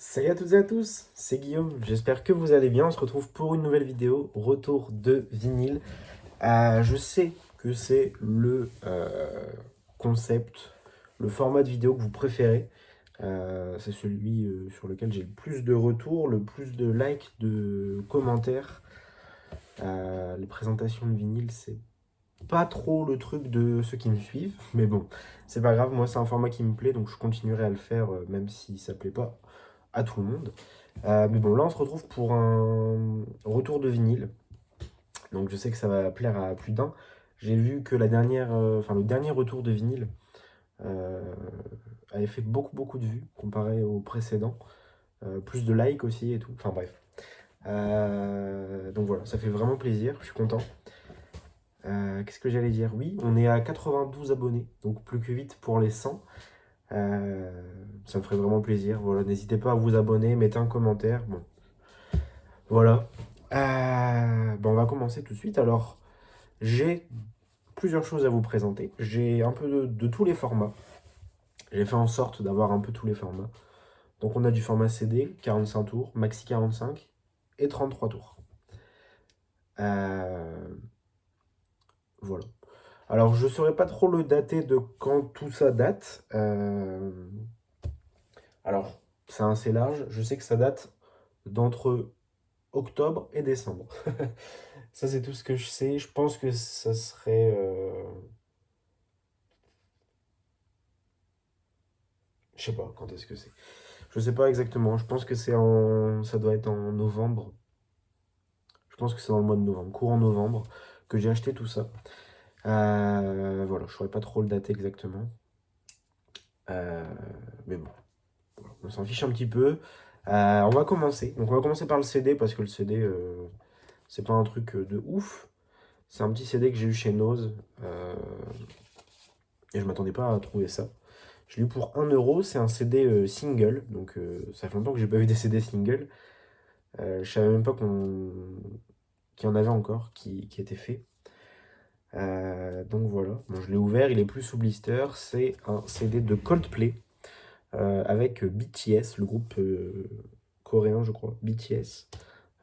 Salut à toutes et à tous, c'est Guillaume, j'espère que vous allez bien. On se retrouve pour une nouvelle vidéo, retour de vinyle. Je sais que c'est le concept, le format de vidéo que vous préférez. C'est celui sur lequel j'ai le plus de retours, le plus de likes, de commentaires. Les présentations de vinyle, c'est pas trop le truc de ceux qui me suivent, mais bon, c'est pas grave, moi c'est un format qui me plaît, donc je continuerai à le faire, même si ça plaît pas à tout le monde. Mais bon, là on se retrouve pour un retour de vinyle. Donc je sais que ça va plaire à plus d'un. J'ai vu que le dernier retour de vinyle euh, avait fait beaucoup de vues comparé au précédent. Plus de likes aussi et tout. Enfin bref. Donc voilà, ça fait vraiment plaisir, je suis content. Qu'est-ce que j'allais dire? Oui, on est à 92 abonnés, donc plus que 8 pour les 100. Ça me ferait vraiment plaisir. Voilà, n'hésitez pas à vous abonner, mettez un commentaire. Bon, voilà. On va commencer tout de suite. Alors, j'ai plusieurs choses à vous présenter. J'ai un peu de tous les formats. J'ai fait en sorte d'avoir un peu tous les formats. Donc, on a du format CD, 45 tours, maxi 45 et 33 tours. Euh, voilà. Alors, je ne saurais pas trop le dater de quand tout ça date. Alors, c'est assez large. Je sais que ça date d'entre octobre et décembre. Ça, c'est tout ce que je sais. Je pense que ça serait. Je sais pas quand est-ce que c'est. Je sais pas exactement. Je pense que ça doit être en novembre. Je pense que c'est dans le mois de novembre, courant novembre, que j'ai acheté tout ça. Voilà, je saurais pas trop le dater exactement. Euh, mais bon, voilà, on s'en fiche un petit peu. On va commencer. Donc on va commencer par le CD parce que le CD, c'est pas un truc de ouf. C'est un petit CD que j'ai eu chez Nose. Et je m'attendais pas à trouver ça. Je l'ai eu pour 1 euro. C'est un CD single. Donc ça fait longtemps que j'ai pas vu des CD single. Je savais même pas qu'il y en avait encore qui étaient faits. Donc voilà. Bon, je l'ai ouvert. Il est plus sous blister. C'est un CD de Coldplay avec BTS, le groupe coréen, je crois. BTS.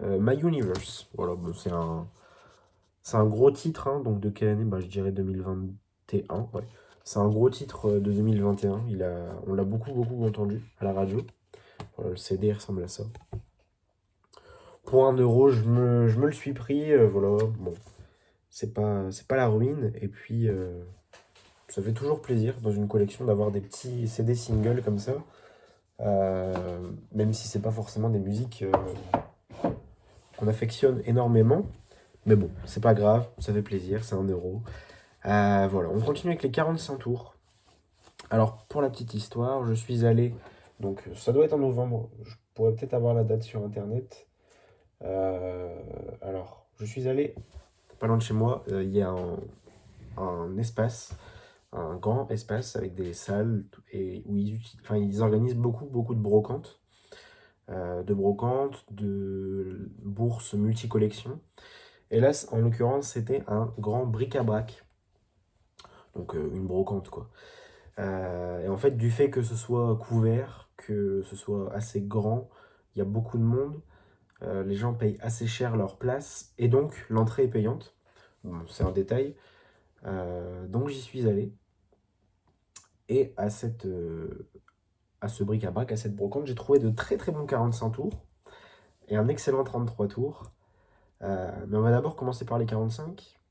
My Universe. Voilà. Bon, c'est un gros titre, hein, donc de quelle année? Je dirais 2021. Ouais. C'est un gros titre de 2021. On l'a beaucoup entendu à la radio. Voilà, le CD ressemble à ça. Pour 1 euro, je me le suis pris. Voilà, bon, c'est pas la ruine. Et puis, ça fait toujours plaisir dans une collection d'avoir des petits CD singles comme ça. Même si c'est pas forcément des musiques qu'on affectionne énormément. Mais bon, c'est pas grave, ça fait plaisir, c'est 1 euro. Voilà, on continue avec les 45 tours. Alors, pour la petite histoire, je suis allé. Donc, ça doit être en novembre. Je pourrais peut-être avoir la date sur internet. Alors, je suis allé pas loin de chez moi. Il y a un espace, un grand espace avec des salles et où ils organisent beaucoup de brocantes. De bourses multi-collections. Et là, en l'occurrence, c'était un grand bric-à-brac. Donc, une brocante, quoi. Et en fait, du fait que ce soit couvert, que ce soit assez grand, il y a beaucoup de monde, les gens payent assez cher leur place, et donc l'entrée est payante. Bon, c'est un détail. Donc j'y suis allé, et à ce bric-à-brac, à cette brocante, j'ai trouvé de très bons 45 tours, et un excellent 33 tours. Mais on va d'abord commencer par les 45,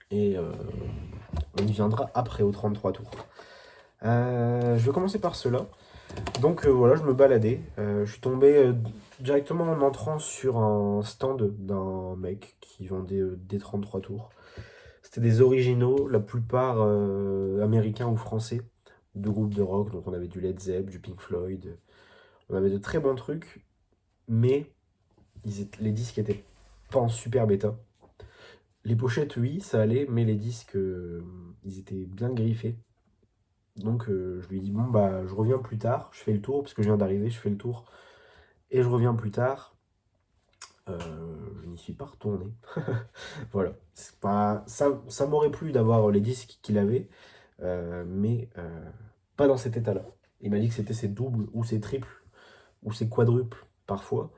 et on y viendra après aux 33 tours. Je vais commencer par ceux-là. Donc voilà, je me baladais. Je suis tombé directement en entrant sur un stand d'un mec qui vendait des 33 tours. C'était des originaux, la plupart américains ou français, de groupes de rock. Donc on avait du Led Zepp, du Pink Floyd. On avait de très bons trucs, mais les disques étaient pas en super bêta. Les pochettes, oui, ça allait, mais les disques, ils étaient bien griffés. Donc je lui ai dit, bon, je reviens plus tard, je fais le tour, parce que je viens d'arriver, je fais le tour. Et je reviens plus tard. Euh, je n'y suis pas retourné. Voilà. C'est pas, ça m'aurait plu d'avoir les disques qu'il avait, mais pas dans cet état-là. Il m'a dit que c'était ses doubles ou ses triples. ou c'est quadruple parfois.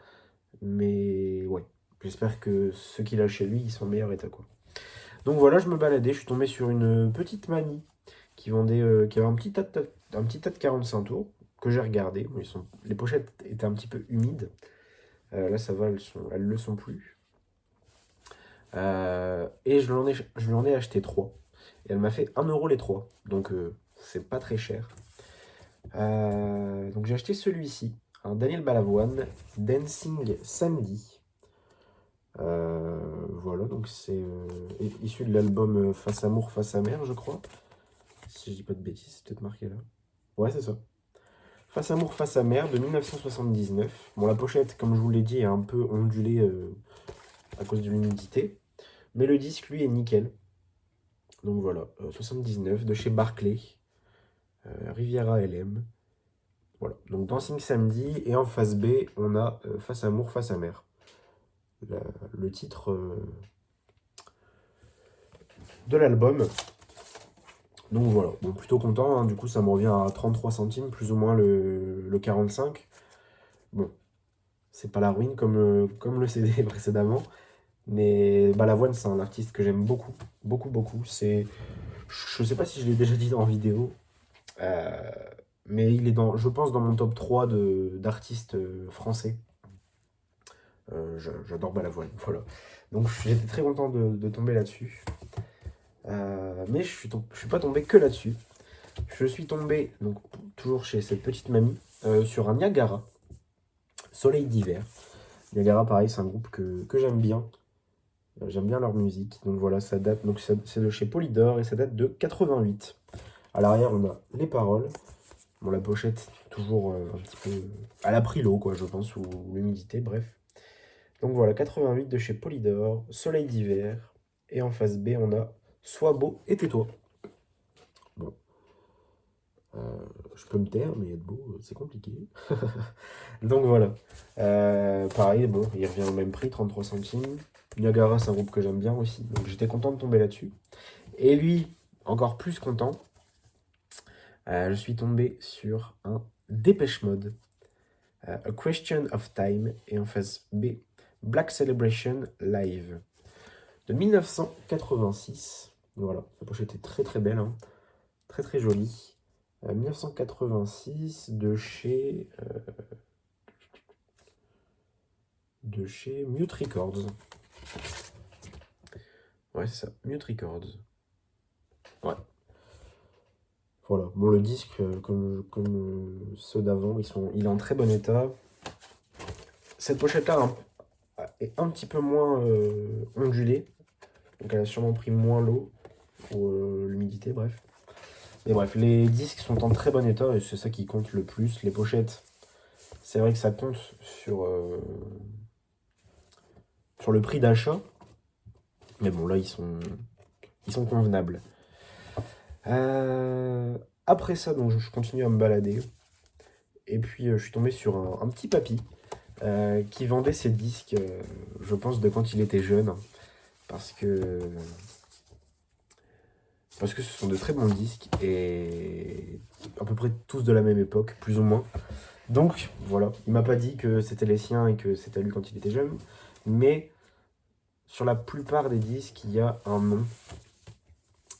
Mais ouais, j'espère que ceux qu'il a chez lui, ils sont en meilleur état, quoi. Donc voilà, je me baladais, je suis tombé sur une petite mamie qui avait un petit tas de 45 tours que j'ai regardé. Bon, les pochettes étaient un petit peu humides. Là, ça va, elles le sont plus. Et je lui en ai acheté 3. Et elle m'a fait 1 € les 3. Donc, c'est pas très cher. Donc, j'ai acheté celui-ci. Un Daniel Balavoine, Dancing Samedi. Voilà, donc c'est issu de l'album Face Amour, Face Amer, je crois. Si je dis pas de bêtises, c'est peut-être marqué là. Ouais, c'est ça. Face Amour, Face Amer de 1979. Bon, la pochette, comme je vous l'ai dit, est un peu ondulée à cause de l'humidité. Mais le disque, lui, est nickel. Donc voilà, 79 de chez Barclay, Riviera LM. Voilà, donc Dancing Samedi. Et en face B, on a Face Amour, Face Amer. La- le titre de l'album. Donc voilà, bon, plutôt content, hein. Du coup ça me revient à 33 centimes, plus ou moins le 45. Bon, c'est pas la ruine comme le CD précédemment, mais Balavoine c'est un artiste que j'aime beaucoup, beaucoup, beaucoup. Je sais pas si je l'ai déjà dit en vidéo, euh, mais il est je pense dans mon top 3 d'artistes français. J'adore Balavoine, voilà. Donc j'étais très content de tomber là-dessus. Mais je suis pas tombé que là-dessus. Je suis tombé, donc toujours chez cette petite mamie, sur un Niagara, Soleil d'hiver. Niagara, pareil, c'est un groupe que j'aime bien. J'aime bien leur musique. Donc voilà, ça date, donc c'est de chez Polydor et ça date de 88. À l'arrière, on a les paroles. Bon, la pochette, toujours un petit peu. Elle a pris l'eau, quoi, je pense, ou l'humidité, bref. Donc voilà, 88 de chez Polydor, Soleil d'hiver. Et en face B, on a Sois beau et tais-toi. Bon, je peux me taire, mais être beau, c'est compliqué. Donc voilà. Pareil, bon, il revient au même prix, 33 centimes. Niagara, c'est un groupe que j'aime bien aussi, donc j'étais content de tomber là-dessus. Et lui, encore plus content, je suis tombé sur un Dépêche Mode, A Question of Time, et en face B, Black Celebration Live, de 1986. Voilà, la pochette est très très belle, hein. Très très jolie. 1986 de chez Mute Records. Ouais, c'est ça, Mute Records. Ouais. Voilà. Bon, le disque, comme ceux d'avant, il est en très bon état. Cette pochette-là est un petit peu moins ondulée. Donc elle a sûrement pris moins l'eau ou l'humidité, bref. Mais bref, les disques sont en très bon état et c'est ça qui compte le plus. Les pochettes, c'est vrai que ça compte sur le prix d'achat. Mais bon, là, ils sont convenables. Après ça, donc, je continue à me balader. Et puis, je suis tombé sur un petit papy qui vendait ses disques, je pense, de quand il était jeune. Parce que, parce que ce sont de très bons disques et à peu près tous de la même époque, plus ou moins. Donc, voilà, il m'a pas dit que c'était les siens et que c'était à lui quand il était jeune. Mais sur la plupart des disques, il y a un nom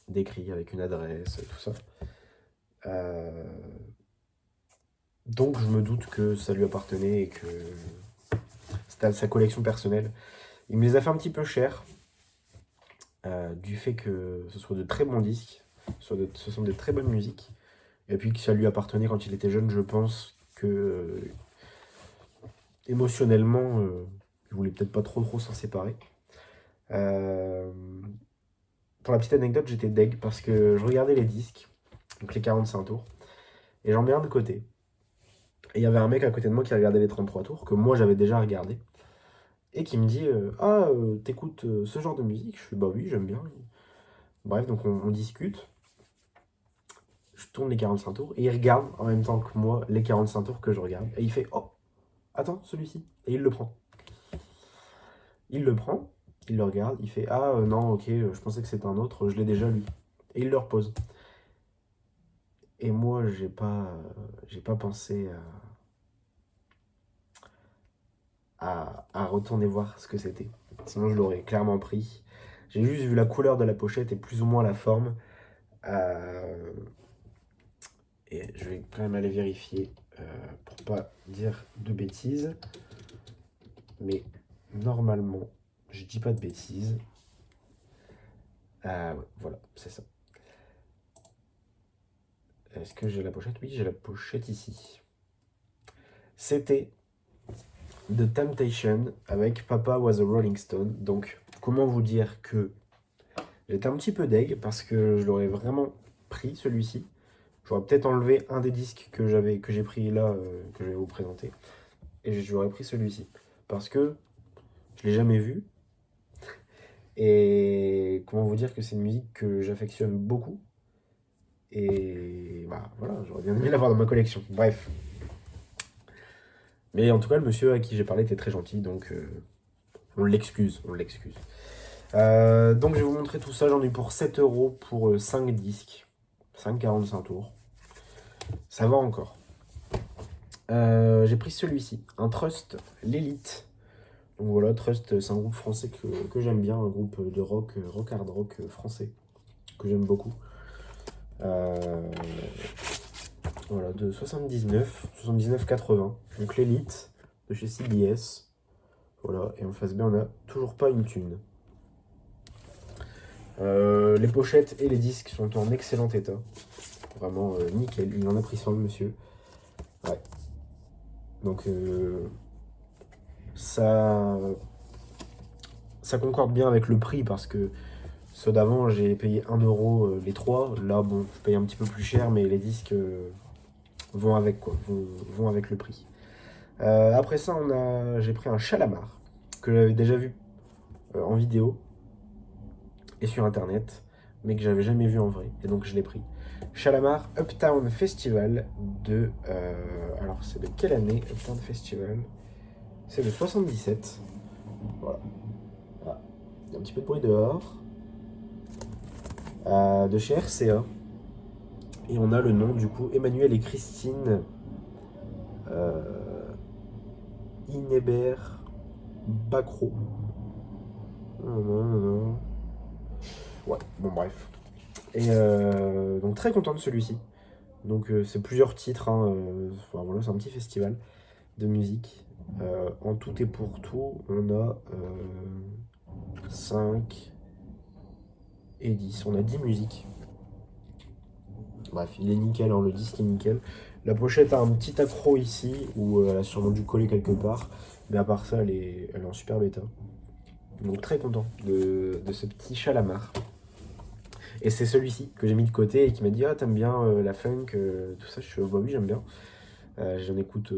décrit avec une adresse, tout ça. Euh, Donc je me doute que ça lui appartenait et que c'était sa collection personnelle. Il me les a fait un petit peu cher, du fait que ce soit de très bons disques, ce sont de très bonnes musiques, et puis que ça lui appartenait quand il était jeune. Je pense que émotionnellement, il voulait peut-être pas trop s'en séparer. Euh, pour la petite anecdote, j'étais deg parce que je regardais les disques, donc les 45 tours, et j'en mets un de côté. Et il y avait un mec à côté de moi qui regardait les 33 tours, que moi j'avais déjà regardé. Et qui me dit Ah, t'écoutes ce genre de musique? Je fais Bah oui, j'aime bien. Bref, donc on discute. Je tourne les 45 tours et il regarde en même temps que moi les 45 tours que je regarde. Et il fait Oh, attends, celui-ci. Et il le prend. Il le prend, il le regarde, il fait Ah, non, ok, je pensais que c'était un autre, je l'ai déjà lu. Et il le repose. Et moi, j'ai pas pensé à retourner voir ce que c'était. Sinon, je l'aurais clairement pris. J'ai juste vu la couleur de la pochette et plus ou moins la forme. Euh, et je vais quand même aller vérifier pour pas dire de bêtises. Mais normalement, je dis pas de bêtises. Ouais, voilà, c'est ça. Est-ce que j'ai la pochette? Oui, j'ai la pochette ici. C'était The Temptation avec Papa Was a Rolling Stone. Donc, comment vous dire que j'étais un petit peu deg parce que je l'aurais vraiment pris celui-ci. J'aurais peut-être enlevé un des disques que j'ai pris là, que je vais vous présenter. Et j'aurais pris celui-ci. Parce que je l'ai jamais vu. Et comment vous dire que c'est une musique que j'affectionne beaucoup. Et bah voilà, j'aurais bien aimé l'avoir dans ma collection. Bref. Mais en tout cas, le monsieur à qui j'ai parlé était très gentil, donc on l'excuse, on l'excuse. Donc je vais vous montrer tout ça, j'en ai pour 7 euros pour 5 disques. 5,45 tours. Ça va encore. J'ai pris celui-ci, un Trust, l'Elite. Donc voilà, Trust, c'est un groupe français que j'aime bien, un groupe de rock, rock hard rock français, que j'aime beaucoup. Voilà, de 79,80. Donc l'Elite de chez CBS. Voilà, et en face B, on n'a toujours pas une thune. Les pochettes et les disques sont en excellent état. Vraiment nickel. Il en a pris soin, le monsieur. Ouais. Donc ça concorde bien avec le prix parce que ceux d'avant, j'ai payé 1 euro les trois. Là, bon, je paye un petit peu plus cher, mais les disques vont avec quoi, vont avec le prix. Après ça, j'ai pris un Chalamar que j'avais déjà vu en vidéo et sur internet, mais que j'avais jamais vu en vrai, et donc je l'ai pris. Chalamar Uptown Festival de. Alors, c'est de quelle année Uptown Festival? C'est de 77. Voilà. Ah, il y a un petit peu de bruit dehors. De chez RCA. Et on a le nom, du coup, Emmanuel et Christine Inébert Bacro. Ouais, bon, bref. Et donc, très content de celui-ci. Donc, c'est plusieurs titres. Hein, enfin, voilà, c'est un petit festival de musique. En tout et pour tout, on a 5 et 10. On a 10 musiques. Bref, il est nickel, hein, le disque est nickel. La pochette a un petit accro ici, où elle a sûrement dû coller quelque part. Mais à part ça, elle est en super bêta. Donc très content de ce petit Chalamar. Et c'est celui-ci que j'ai mis de côté et qui m'a dit: Ah, t'aimes bien la funk, tout ça. Je suis: Bah oui, j'aime bien. J'en écoute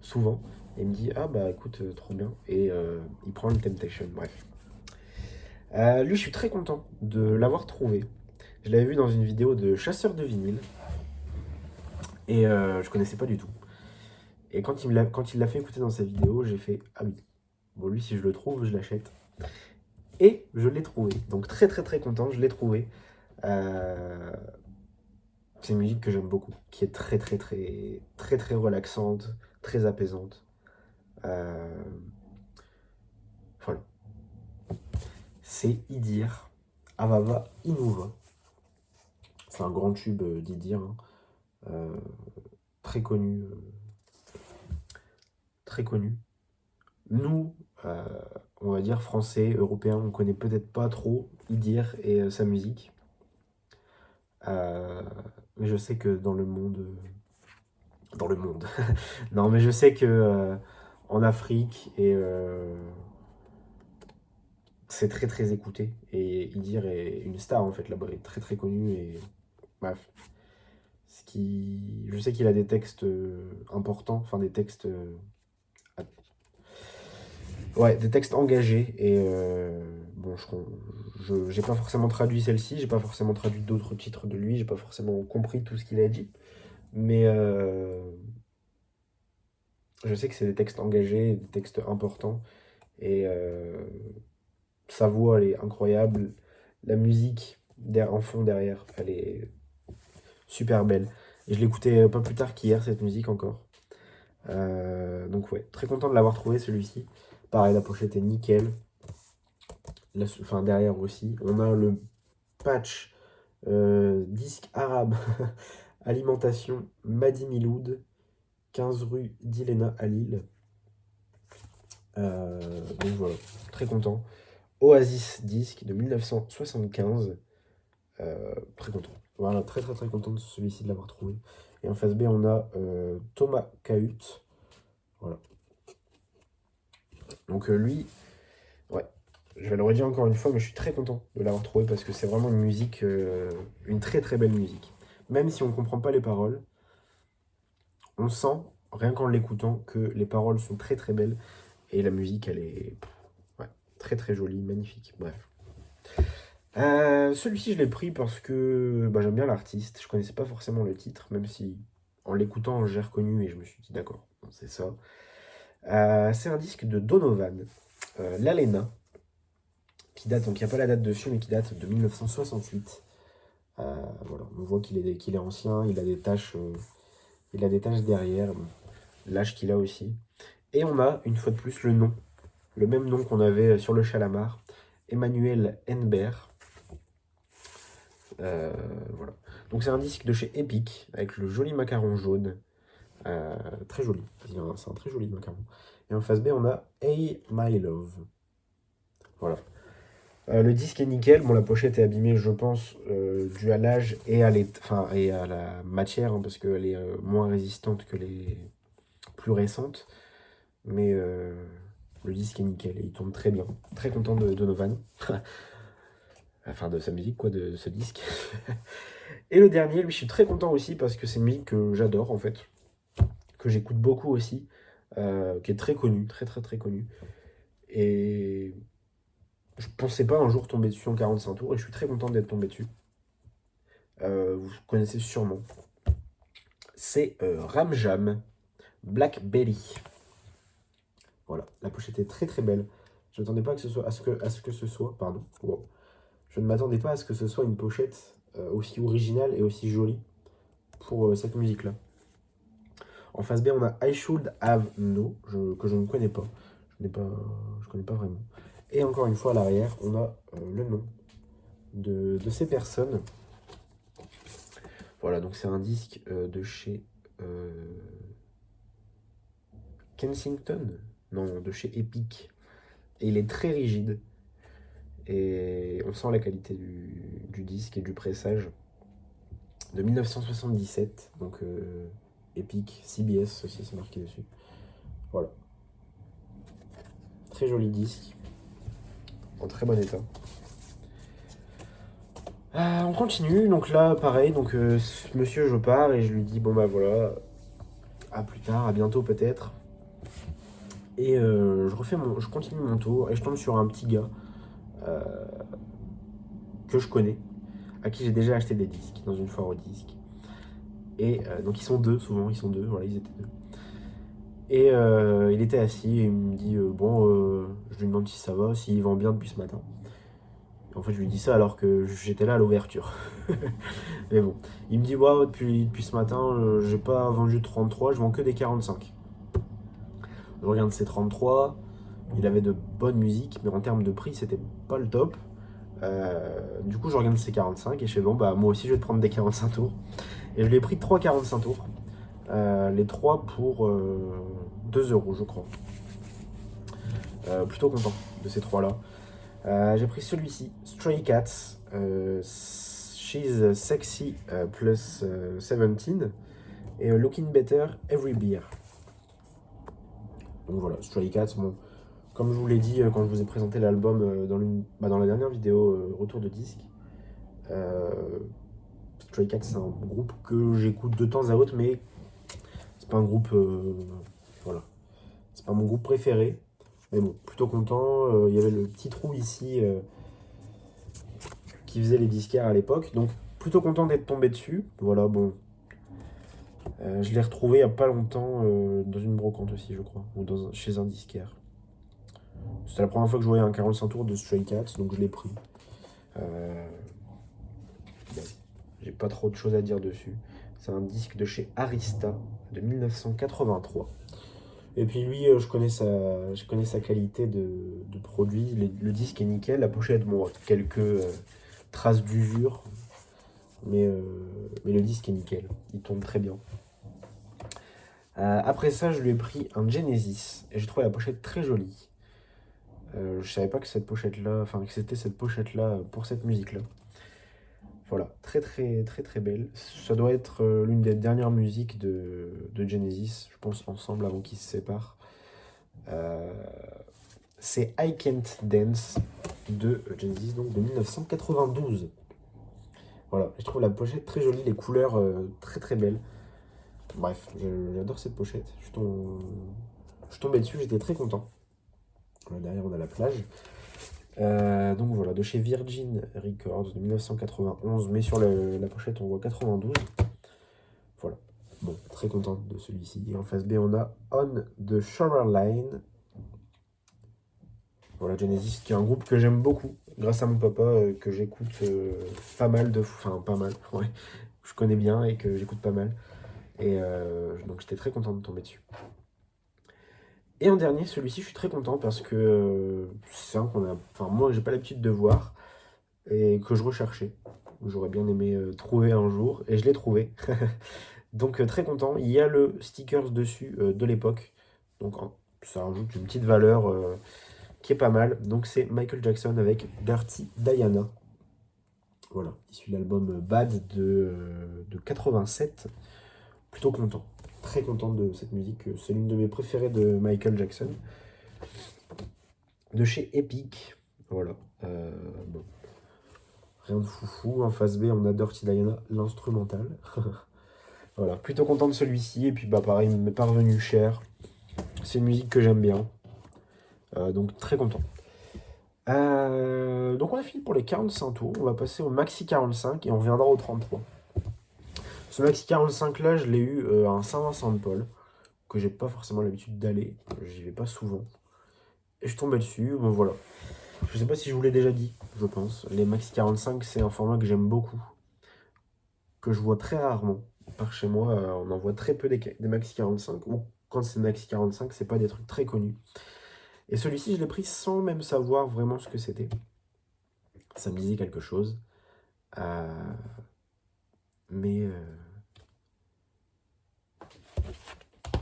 souvent. Et il me dit: Ah, bah écoute, trop bien. Et il prend le Temptation, bref. Lui, je suis très content de l'avoir trouvé. Je l'avais vu dans une vidéo de chasseur de vinyle. Et je connaissais pas du tout. Et quand il l'a fait écouter dans sa vidéo, j'ai fait: Ah oui, bon, lui, si je le trouve, je l'achète. Et je l'ai trouvé. Donc très très très content, je l'ai trouvé. Euh, c'est une musique que j'aime beaucoup, qui est très très très très très relaxante, très apaisante. Euh, voilà. C'est Idir, Avava Inuva. C'est un grand tube d'Idir, hein. Euh, très connu. Très connu. Nous, euh, on va dire français, européens, on connaît peut-être pas trop Idir et sa musique. Mais je sais que dans le monde. Dans le monde. Non, mais je sais que en Afrique, et c'est très très écouté. Et Idir est une star en fait là-bas, il est très très connu. Et bref. Je sais qu'il a des textes importants, enfin des textes. Ouais, des textes engagés. Et bon, j'ai pas forcément traduit celle-ci, j'ai pas forcément traduit d'autres titres de lui, j'ai pas forcément compris tout ce qu'il a dit. Mais je sais que c'est des textes engagés, des textes importants. Et sa voix, elle est incroyable. La musique en fond derrière, elle est super belle. Et je l'écoutais pas plus tard qu'hier, cette musique encore. Donc ouais, très content de l'avoir trouvé celui-ci. Pareil, la pochette est nickel. Enfin, derrière aussi, on a le patch disque arabe alimentation Madi Miloud, 15 rue d'Iléna à Lille. Donc voilà, très content. Oasis disque de 1975. Très content. Voilà, très très très content de celui-ci de l'avoir trouvé. Et en face B, on a Thomas Cahut. Voilà. Donc lui, ouais, je vais le redire encore une fois, mais je suis très content de l'avoir trouvé parce que c'est vraiment une musique, une très très belle musique. Même si on ne comprend pas les paroles, on sent, rien qu'en l'écoutant, que les paroles sont très très belles et la musique, elle est ouais, très très jolie, magnifique. Bref. Celui-ci, je l'ai pris parce que bah, j'aime bien l'artiste. Je connaissais pas forcément le titre, même si en l'écoutant, j'ai reconnu et je me suis dit d'accord, bon, c'est ça. C'est un disque de Donovan, l'Alena, qui date, donc il n'y a pas la date dessus, mais qui date de 1968. Voilà, on voit qu'il est ancien, il a des taches derrière, bon, l'âge qu'il a aussi. Et on a, une fois de plus, le nom, le même nom qu'on avait sur le Chalamar, Emmanuel Henbert. Voilà. Donc c'est un disque de chez Epic, avec le joli macaron jaune. Très joli, c'est un très joli macaron. Et en face B, on a Hey My Love. Voilà. Le disque est nickel. Bon, la pochette est abîmée, je pense, dû à l'âge et à la matière, hein, parce qu'elle est moins résistante que les plus récentes. Mais le disque est nickel et il tourne très bien. Très content de Donovan. Enfin, de sa musique, quoi, de ce disque. Et le dernier, lui, je suis très content aussi parce que c'est une musique que j'adore, en fait. Que j'écoute beaucoup aussi. Qui est très connue, très très très connue. Et je pensais pas un jour tomber dessus en 45 tours et je suis très content d'être tombé dessus. Vous connaissez sûrement. C'est Ram Jam Blackberry. Voilà, la pochette est très très belle. Je n'attendais pas que ce soit à ce que ce soit, pardon. Wow. Je ne m'attendais pas à ce que ce soit une pochette aussi originale et aussi jolie pour cette musique-là. En face B, on a I Should Have No, que je ne connais pas. Je connais pas vraiment. Et encore une fois, à l'arrière, on a le nom de ces personnes. Voilà, donc c'est un disque de chez Kensington. Non, de chez Epic. Et il est très rigide. Et on sent la qualité du disque et du pressage. De 1977. Donc Epic, CBS aussi, c'est marqué dessus. Voilà. Très joli disque. En très bon état. On continue, donc là pareil, donc monsieur je pars et je lui dis bon bah voilà, à plus tard, à bientôt peut-être. Et je continue mon tour et je tombe sur un petit gars euh, que je connais, à qui j'ai déjà acheté des disques dans une foire aux disques. Et donc ils sont deux, souvent ils sont deux, voilà ils étaient deux. Et il était assis et il me dit je lui demande si ça va, s'il vend bien depuis ce matin. En fait, je lui dis ça alors que j'étais là à l'ouverture. Mais bon, il me dit ouais, depuis ce matin, j'ai pas vendu de 33, je vends que des 45. Je regarde ces 33, il avait de bonnes musiques, mais en termes de prix, c'était pas le top. Du coup, je regarde ces 45 et je fais bon, bah moi aussi, je vais te prendre des 45 tours. Et je lui ai pris 3 45 tours. Les 3 pour 2 euros, je crois. Plutôt content de ces 3 là. J'ai pris celui-ci, Stray Cats, She's Sexy plus 17 et Looking Better Every Beer. Donc voilà, Stray Cats, bon, comme je vous l'ai dit quand je vous ai présenté l'album dans la dernière vidéo retour de disque, Stray Cats c'est un groupe que j'écoute de temps à autre, mais c'est pas un groupe, voilà, c'est pas mon groupe préféré. Mais bon, plutôt content. Il y avait le petit trou ici qui faisait les disquaires à l'époque. Donc plutôt content d'être tombé dessus. Voilà, bon. Je l'ai retrouvé il n'y a pas longtemps dans une brocante aussi, je crois. Ou chez un disquaire. C'était la première fois que je voyais un 45 tours de Stray Cats, donc je l'ai pris. Bon, j'ai pas trop de choses à dire dessus. C'est un disque de chez Arista de 1983. Et puis lui, je connais sa qualité de produit. Le disque est nickel. La pochette, bon, quelques traces d'usure, mais, euh, mais le disque est nickel. Il tourne très bien. Après ça, je lui ai pris un Genesis et j'ai trouvé la pochette très jolie. Je savais pas que cette pochette-là, enfin que c'était cette pochette-là pour cette musique-là. Voilà, très très très très belle. Ça doit être l'une des dernières musiques de Genesis, je pense, ensemble avant qu'ils se séparent. Euh, c'est I Can't Dance de Genesis, donc de 1992. Voilà, je trouve la pochette très jolie, les couleurs très très belles. Bref, j'adore cette pochette. Je suis tombé dessus, j'étais très content. Derrière, on a la plage. Donc voilà, de chez Virgin Records de 1991, mais sur la pochette, on voit 92. Voilà. Bon, très content de celui-ci. Et en face B, on a On the Shoreline. Voilà, Genesis, qui est un groupe que j'aime beaucoup, grâce à mon papa, que j'écoute pas mal de... Enfin, pas mal, ouais. Je connais bien et que j'écoute pas mal. Et donc, j'étais très content de tomber dessus. Et en dernier, celui-ci, je suis très content parce que c'est un qu'on a... Enfin, moi, j'ai pas l'habitude de voir et que je recherchais. J'aurais bien aimé trouver un jour et je l'ai trouvé. Donc, très content. Il y a le stickers dessus de l'époque. Donc, ça rajoute une petite valeur qui est pas mal. Donc, c'est Michael Jackson avec Dirty Diana. Voilà, issu de l'album Bad de 87. Plutôt content. Très content de cette musique. C'est l'une de mes préférées de Michael Jackson. De chez Epic. Voilà. Bon. Rien de foufou. En face B, on a Dirty Diana, l'instrumental. Voilà. Plutôt content de celui-ci. Et puis, bah, pareil, il m'est pas revenu cher. C'est une musique que j'aime bien. Donc, très content. Donc, on a fini pour les 45 tours. On va passer au maxi 45 et on reviendra au 33. Ce maxi 45 là, je l'ai eu à un Saint-Vincent-de-Paul, que j'ai pas forcément l'habitude d'aller. J'y vais pas souvent. Et je tombais dessus. Bon, voilà. Je sais pas si je vous l'ai déjà dit, je pense. Les maxi 45, c'est un format que j'aime beaucoup, que je vois très rarement. Par chez moi, on en voit très peu des maxi 45. Ou quand c'est maxi 45, c'est pas des trucs très connus. Et celui-ci, je l'ai pris sans même savoir vraiment ce que c'était. Ça me disait quelque chose. Euh, mais, euh,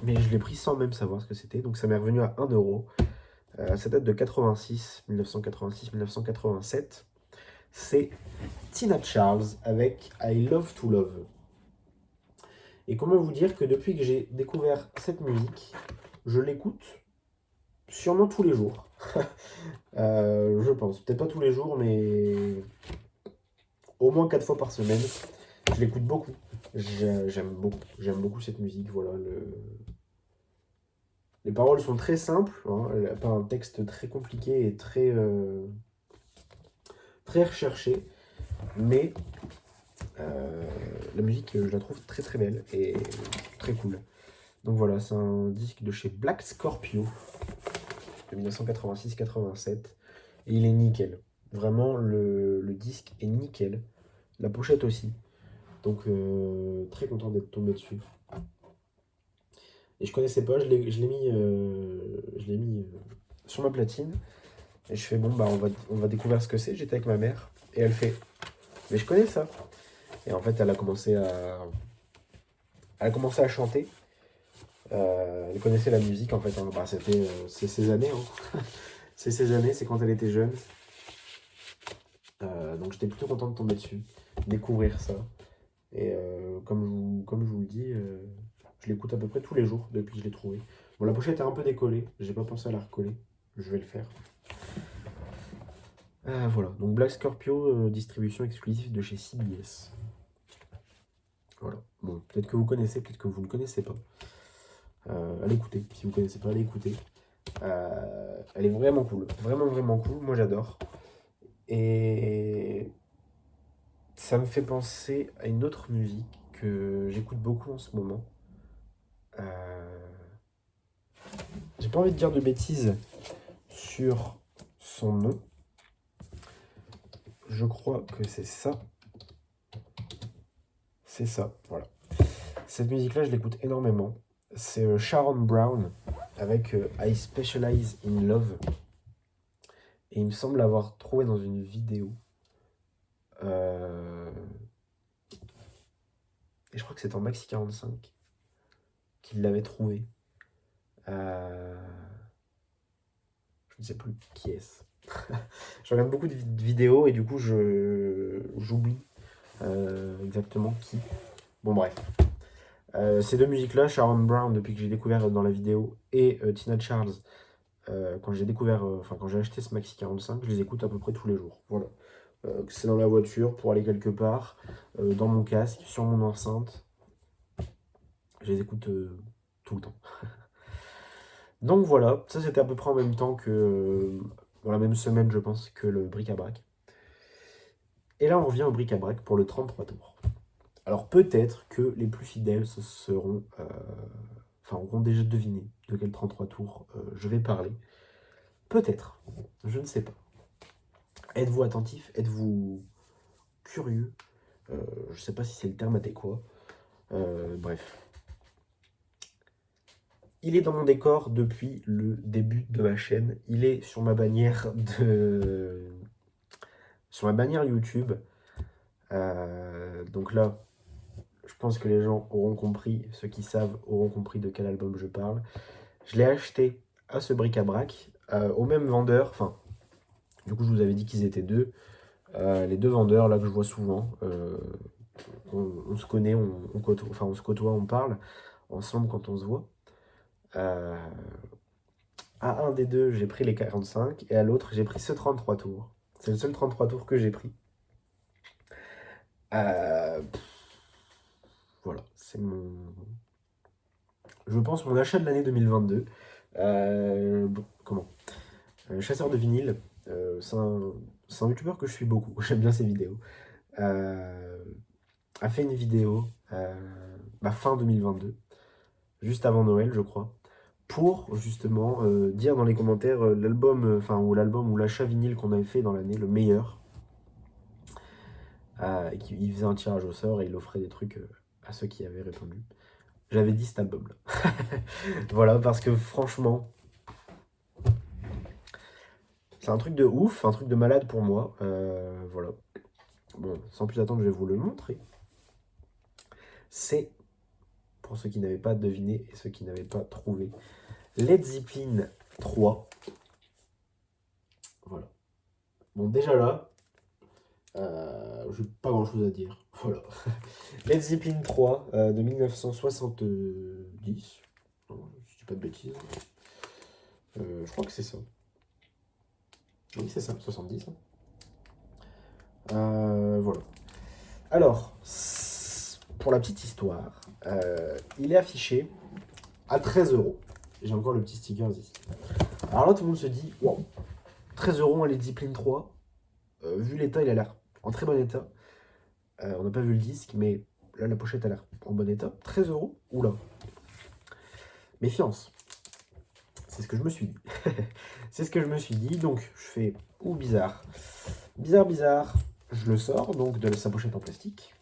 mais je l'ai pris sans même savoir ce que c'était. Donc ça m'est revenu à 1 euro. Ça date de 1986-1987. C'est Tina Charles avec I Love to Love. Et comment vous dire que depuis que j'ai découvert cette musique, je l'écoute sûrement tous les jours. Je pense. Peut-être pas tous les jours, mais au moins 4 fois par semaine. Je l'écoute beaucoup. J'aime beaucoup. J'aime beaucoup cette musique. Voilà, les paroles sont très simples. Hein. Elle n'a pas un texte très compliqué et très recherché. Mais la musique, je la trouve très très belle et très cool. Donc voilà, c'est un disque de chez Black Scorpio de 1986-87 et il est nickel. Vraiment, le disque est nickel. La pochette aussi. Donc très content d'être tombé dessus. Et je connaissais pas, je l'ai mis sur ma platine. Et je fais bon bah on va découvrir ce que c'est. J'étais avec ma mère et elle fait mais je connais ça. Et en fait elle a commencé à chanter. Elle connaissait la musique en fait. Hein. Bah, c'est ses années. Hein. C'est ses années, c'est quand elle était jeune. Donc j'étais plutôt content de tomber dessus, découvrir ça. Et comme je vous le dis, je l'écoute à peu près tous les jours depuis que je l'ai trouvé. Bon, la pochette est un peu décollée, j'ai pas pensé à la recoller. Je vais le faire. Voilà, donc Black Scorpio, distribution exclusive de chez CBS. Voilà, bon, peut-être que vous connaissez, peut-être que vous ne connaissez pas. Allez écouter, si vous ne connaissez pas, allez écouter. Elle est vraiment cool, vraiment vraiment cool, moi j'adore. Et ça me fait penser à une autre musique que j'écoute beaucoup en ce moment. Euh, J'ai pas envie de dire de bêtises sur son nom. Je crois que c'est ça. C'est ça, voilà. Cette musique-là, je l'écoute énormément. C'est Sharon Brown avec I Specialize in Love. Et il me semble l'avoir trouvé dans une vidéo. Et je crois que c'est en Maxi 45 qu'il l'avait trouvé. Je ne sais plus qui est-ce. Je regarde beaucoup de vidéos et du coup j'oublie exactement qui. Bon bref. Ces deux musiques-là, Sharon Brown depuis que j'ai découvert dans la vidéo et Tina Charles quand j'ai découvert, quand j'ai acheté ce Maxi 45, je les écoute à peu près tous les jours. Voilà. Que c'est dans la voiture pour aller quelque part, dans mon casque, sur mon enceinte. Je les écoute tout le temps. Donc voilà, ça c'était à peu près en même temps que, dans la même semaine je pense, que le bric-à-brac. Et là on revient au bric-à-brac pour le 33 tours. Alors peut-être que les plus fidèles auront déjà deviné de quel 33 tours je vais parler. Peut-être, je ne sais pas. Êtes-vous attentif? Êtes-vous curieux? Je ne sais pas si c'est le terme adéquat. Bref. Il est dans mon décor depuis le début de ma chaîne. Il est sur ma bannière YouTube. Donc là, je pense que les gens auront compris, ceux qui savent auront compris de quel album je parle. Je l'ai acheté à ce bric-à-brac, au même vendeur. Enfin, du coup, je vous avais dit qu'ils étaient deux. Les deux vendeurs, là, que je vois souvent. On se connaît, on se côtoie, on parle ensemble quand on se voit. À un des deux, j'ai pris les 45 et à l'autre, j'ai pris ce 33 tours. C'est le seul 33 tours que j'ai pris. Euh, voilà, c'est je pense, mon achat de l'année 2022. Comment Chasseur de vinyle. C'est un youtubeur que je suis beaucoup. J'aime bien ses vidéos. A fait une vidéo fin 2022, juste avant Noël, je crois, pour justement dire dans les commentaires l'album ou l'achat vinyle qu'on avait fait dans l'année, le meilleur. Il faisait un tirage au sort et il offrait des trucs à ceux qui avaient répondu. J'avais dit cet album-là. Voilà, parce que franchement, c'est un truc de ouf, un truc de malade pour moi. Voilà. Bon, sans plus attendre, je vais vous le montrer. C'est, pour ceux qui n'avaient pas deviné et ceux qui n'avaient pas trouvé, Led Zeppelin 3. Voilà. Bon, déjà là, j'ai pas grand chose à dire. Voilà. Led Zeppelin 3 de 1970. Non, je dis pas de bêtises. Je crois que c'est ça. Oui, c'est ça, 70. Voilà. Alors, pour la petite histoire, il est affiché à 13 €. J'ai encore le petit sticker ici. Alors là, tout le monde se dit, wow, 13 € un Led Zeppelin 3. Vu l'état, il a l'air en très bon état. On n'a pas vu le disque, mais là, la pochette a l'air en bon état. 13 €. Oula. Méfiance. C'est ce que je me suis dit. C'est ce que je me suis dit. Donc, je fais, bizarre. Bizarre. Je le sors donc de sa pochette en plastique.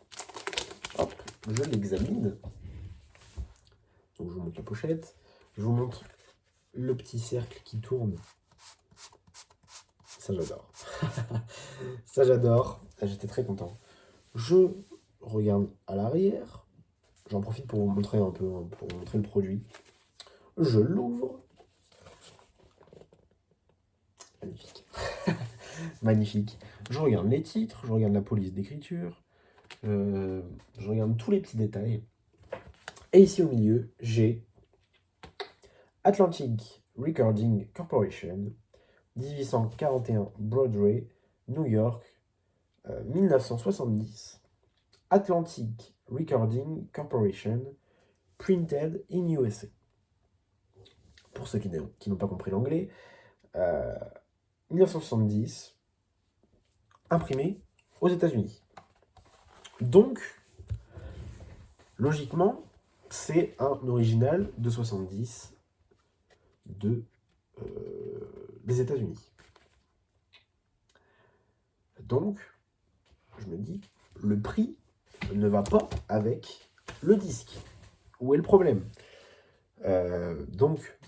Hop, je l'examine. Donc, je vous montre la pochette. Je vous montre le petit cercle qui tourne. Ça, j'adore. Ça, j'adore. J'étais très content. Je regarde à l'arrière. J'en profite pour vous montrer un peu, pour vous montrer le produit. Je l'ouvre. Magnifique. Magnifique. Je regarde les titres, je regarde la police d'écriture, je regarde tous les petits détails. Et ici au milieu, j'ai Atlantic Recording Corporation, 1841 Broadway, New York, 1970. Atlantic Recording Corporation, printed in USA. Pour ceux qui n'ont pas compris l'anglais, 1970, imprimé aux États-Unis. Donc, logiquement, c'est un original de 70 des États-Unis. Donc, je me dis, le prix ne va pas avec le disque. Où est le problème? Donc,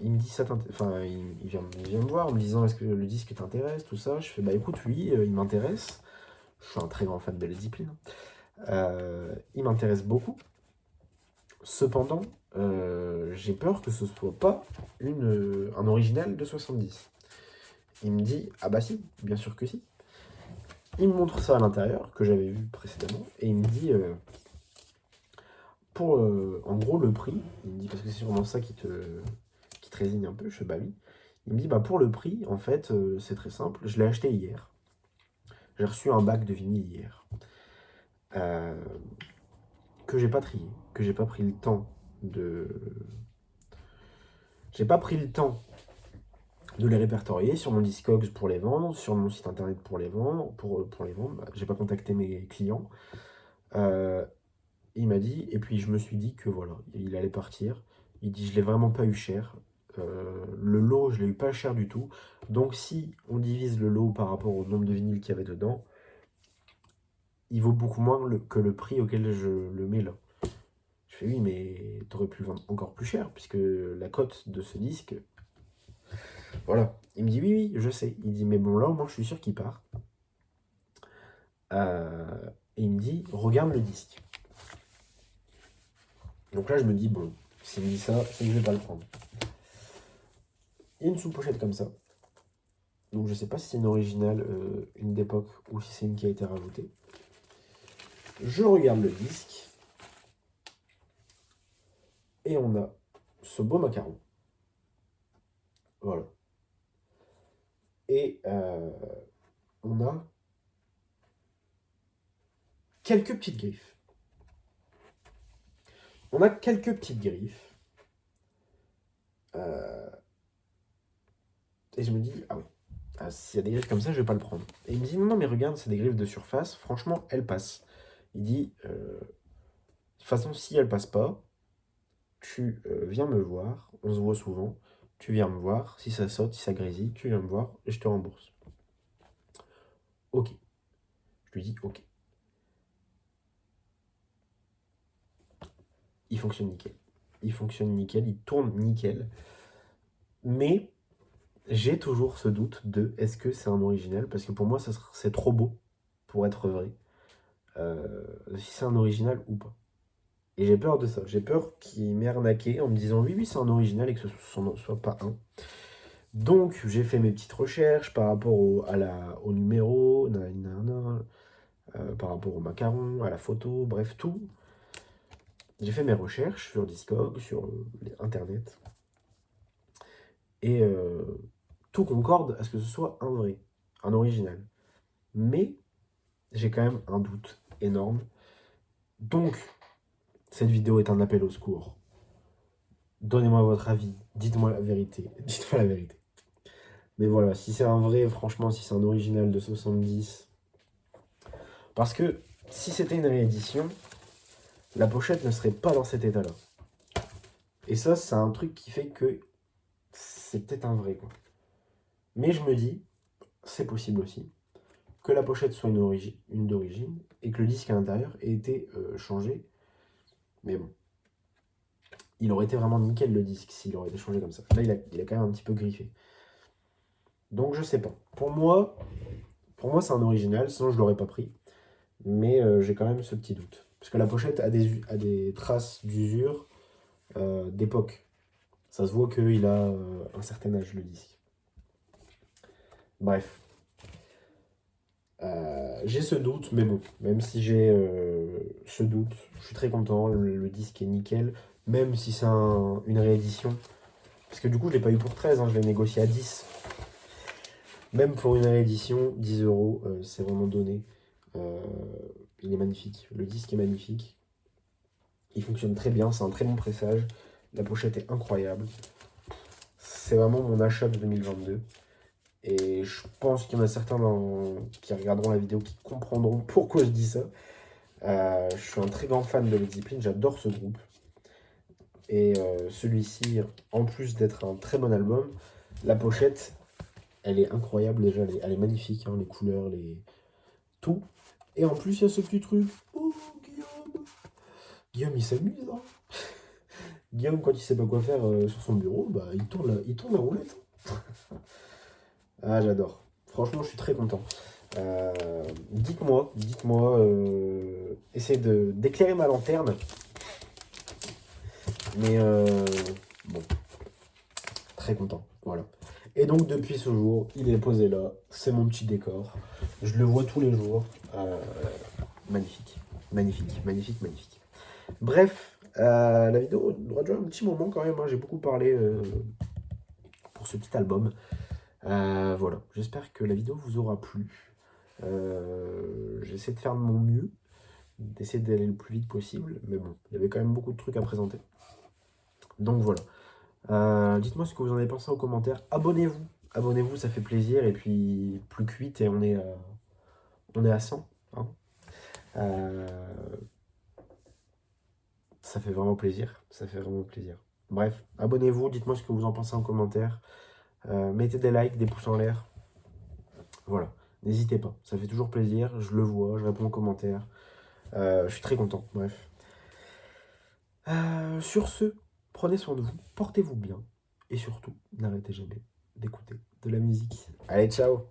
il me dit ça enfin, il vient me voir en me disant est-ce que le disque t'intéresse, tout ça. Je fais bah écoute, oui, il m'intéresse. Je suis un très grand fan de Led Zeppelin. Il m'intéresse beaucoup. Cependant, j'ai peur que ce soit pas un original de 70. Il me dit ah bah si, bien sûr que si. Il me montre ça à l'intérieur, que j'avais vu précédemment, et il me dit en gros le prix, il me dit parce que c'est sûrement ça qui te résigne un peu, je fais bah oui. Il me dit bah pour le prix, en fait, c'est très simple, je l'ai acheté hier. J'ai reçu un bac de vinyle hier. euh, que j'ai pas trié, que j'ai pas pris le temps de. J'ai pas pris le temps de les répertorier sur mon Discogs pour les vendre, sur mon site internet pour les vendre, pour les vendre. Bah, j'ai pas contacté mes clients. Euh, il m'a dit, et puis je me suis dit que voilà, il allait partir. Il dit, je l'ai vraiment pas eu cher. Le lot, je l'ai eu pas cher du tout. Donc si on divise le lot par rapport au nombre de vinyles qu'il y avait dedans, il vaut beaucoup moins que le prix auquel je le mets là. Je fais oui, mais t'aurais pu le vendre encore plus cher, puisque la cote de ce disque, voilà. Il me dit oui, oui, je sais. Il dit mais bon, là au moins je suis sûr qu'il part. Et il me dit regarde le disque. Donc là je me dis bon, s'il me dit ça, c'est que je vais pas le prendre. Il y a une sous-pochette comme ça. Donc je sais pas si c'est une originale, une d'époque, ou si c'est une qui a été rajoutée. Je regarde le disque. Et on a ce beau macaron. Voilà. Et on a quelques petites griffes. On a quelques petites griffes. Et je me dis, ah oui, s'il y a des griffes comme ça, je vais pas le prendre. Et il me dit, non, non, mais regarde, c'est des griffes de surface. Franchement, elles passent. Il dit, de toute façon, si elles passent pas, tu viens me voir. On se voit souvent. Tu viens me voir. Si ça saute, si ça grésille, tu viens me voir et je te rembourse. Ok. Je lui dis, ok. Il fonctionne nickel. Il fonctionne nickel, il tourne nickel. Mais j'ai toujours ce doute de est-ce que c'est un original? Parce que pour moi, c'est trop beau pour être vrai. Si c'est un original ou pas. Et j'ai peur de ça. J'ai peur qu'il m'ait arnaqué en me disant oui, oui, c'est un original et que ce ne soit pas un. Donc, j'ai fait mes petites recherches par rapport au numéro, par rapport au macaron, à la photo, bref, tout. J'ai fait mes recherches sur Discog, sur Internet. Et tout concorde à ce que ce soit un vrai, un original. Mais j'ai quand même un doute énorme. Donc, cette vidéo est un appel au secours. Donnez-moi votre avis, dites-moi la vérité, dites-moi la vérité. Mais voilà, si c'est un vrai, franchement, si c'est un original de 70. Parce que si c'était une réédition, la pochette ne serait pas dans cet état-là. Et ça, c'est un truc qui fait que c'est peut-être un vrai, quoi. Mais je me dis, c'est possible aussi, que la pochette soit une d'origine et que le disque à l'intérieur ait été changé. Mais bon, il aurait été vraiment nickel le disque s'il aurait été changé comme ça. Là, il a quand même un petit peu griffé. Donc je sais pas. Pour moi c'est un original, sinon je l'aurais pas pris. Mais j'ai quand même ce petit doute. Parce que la pochette a des traces d'usure d'époque. Ça se voit qu'il a un certain âge, le disque. Bref. J'ai ce doute, mais bon, même si j'ai ce doute, je suis très content, le disque est nickel, même si c'est une réédition. Parce que du coup, je l'ai pas eu pour 13, je l'ai négocié à 10. Même pour une réédition, 10 euros, c'est vraiment donné. Il est magnifique, le disque est magnifique. Il fonctionne très bien, c'est un très bon pressage. La pochette est incroyable. C'est vraiment mon achat de 2022. Et je pense qu'il y en a certains qui regarderont la vidéo qui comprendront pourquoi je dis ça. Je suis un très grand fan de Led Zeppelin, j'adore ce groupe. Et celui-ci, en plus d'être un très bon album, la pochette, elle est incroyable déjà, elle est magnifique, hein, les couleurs, tout. Et en plus, il y a ce petit truc. Oh, Guillaume! Guillaume, il s'amuse, hein? Guillaume, quand il sait pas quoi faire sur son bureau, bah, il tourne la roulette. Ah, j'adore. Franchement, je suis très content. Dites-moi, essayez d'éclairer ma lanterne. Mais bon, très content. Voilà. Et donc, depuis ce jour, il est posé là. C'est mon petit décor. Je le vois tous les jours. Magnifique. Magnifique, magnifique, magnifique. Bref, la vidéo aura duré un petit moment quand même, hein. J'ai beaucoup parlé pour ce petit album. Voilà, j'espère que la vidéo vous aura plu. J'essaie de faire de mon mieux, d'essayer d'aller le plus vite possible, mais bon, il y avait quand même beaucoup de trucs à présenter. Donc voilà. Dites-moi ce que vous en avez pensé en commentaire. Abonnez-vous. Abonnez-vous, ça fait plaisir. Et puis, plus que 8 et on est à 100, hein. Euh, Ça fait vraiment plaisir. Ça fait vraiment plaisir. Bref, abonnez-vous, dites-moi ce que vous en pensez en commentaire. Mettez des likes, des pouces en l'air. Voilà, n'hésitez pas. Ça fait toujours plaisir. Je le vois, je réponds aux commentaires. Je suis très content. Bref. Sur ce, prenez soin de vous, portez-vous bien. Et surtout, n'arrêtez jamais d'écouter de la musique. Allez, ciao!